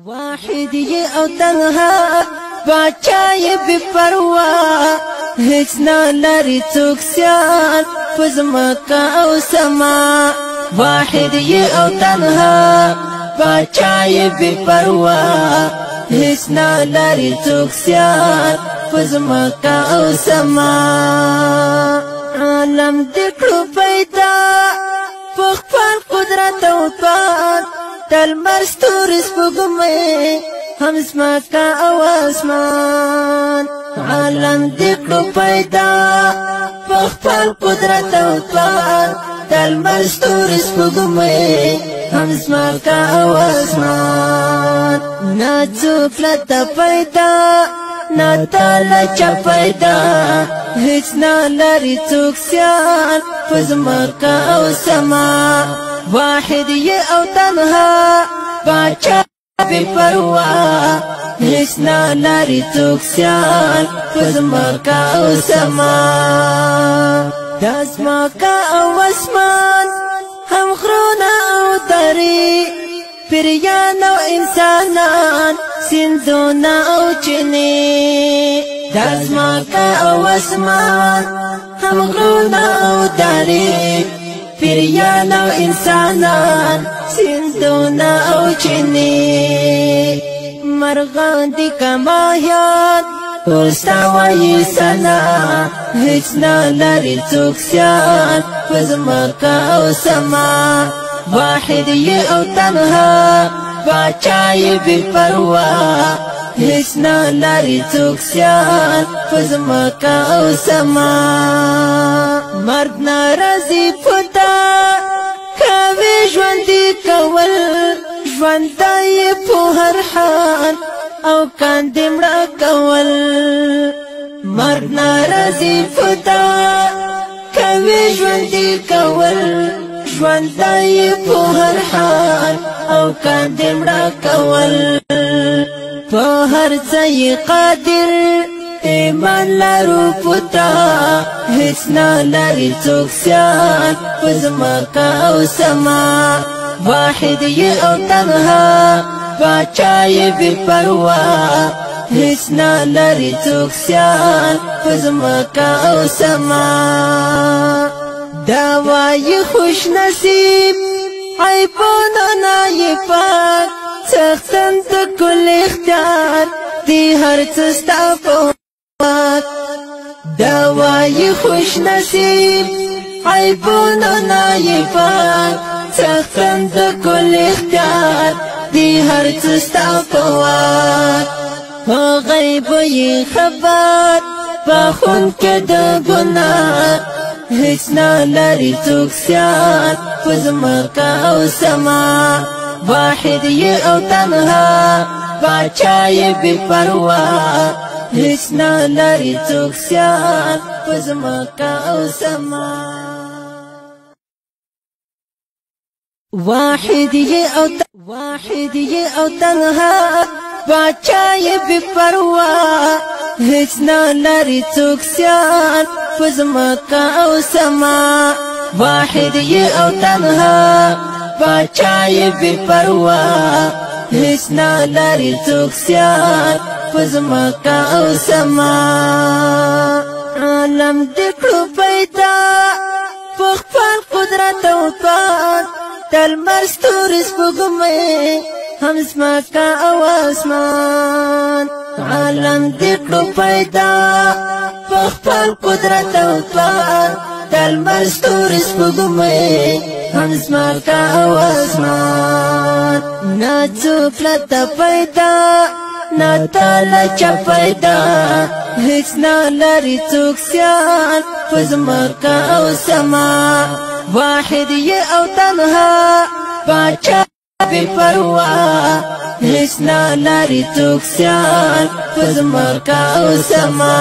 واحد یہ او تنها باچا یہ بے پروا هیچ نه لري څوک سیال پزمکا او سما واحد یہ او تنها باچا یہ بے پروا هیچ نه لري څوک سیال پزمکا او سما عالم دکړو پیدا پخپل قدرت او پان تل مرستور سپوږمۍ هم زمکا او اسمان عالم دکړو پیدا پخپل قدرت او پان تل مرستور سپوږمۍ هم زمکا او اسمان ناڅوک لته پیدا ناتالا چا پیدا هیچ نه لري څوک سیال پزمکا او سما واحد یہ او تنها باچا بے پروا هیچ نه لري څوک سیال پزمکا او سما دازمکا او اسمان هم غرونه او دری پیریان او انسانان سندونه او چینی دازمکا او اسمان هم غرونه او دری پیریان او انسانان سندونه او چینی مرغان دی کماهیان پوستا وی سنا هیچ نه لري څوک سیال پزمکا او سما واحد یہ او تنها باچا یہ بے پروا هیچ نه لري څوک سیال پزمکا او سما مرد ناراضي پتا کوي ژوندي کول ژوندای په هر حال او کاندې مړه کول مرد ناراضي پتا کوي ژوندي کول ژوندای په هر حال او کاندې مړه کول په هر ځای قادر ایمان لرو پتا هیچ نه لري څوک سیال پزمکا او سما واحد یہ او تنها باچا یہ بے پروا هیچ نه لري څوک سیال پزمکا او سما دا وای خوش نصیب عیبونه نه پاک سختن د کل اختیار دی هر څه ستا په دا وای خوش نصیب عیبونه نه پاک سختن د کل اختیار دی هر څه ستا په غیب یې خبر بخونکی د ګناه هیچ نه لري څوک سیال پزمکا او سما واحد یہ او تنها باچا یہ بے پروا هیچ نه لري څوک سیال پزمکا او سما واحد یہ او تنها باچا یہ بے پروا هیچ نه لري څوک سیال پزمکا او سما واحد یہ او تنها باچا یہ بے پروا هیچ نه لري څوک سیال پزمکا او سما عالم دکړو پیدا پخپل قدرت او پان تل مرستور سپوږمۍ هم زمکا او اسمان عالم دکړو پیدا پخپل قدرت او پان تل مرستور سپوږمۍ هم زمکا او اسمان ناڅوک لته پیدا ناتالا چا پیدا هیچ نه لري څوک سیال پزمکا او سما واحد یہ او تنها باچا بے پروا هیچ نه لري څوک سیال پزمکا او سما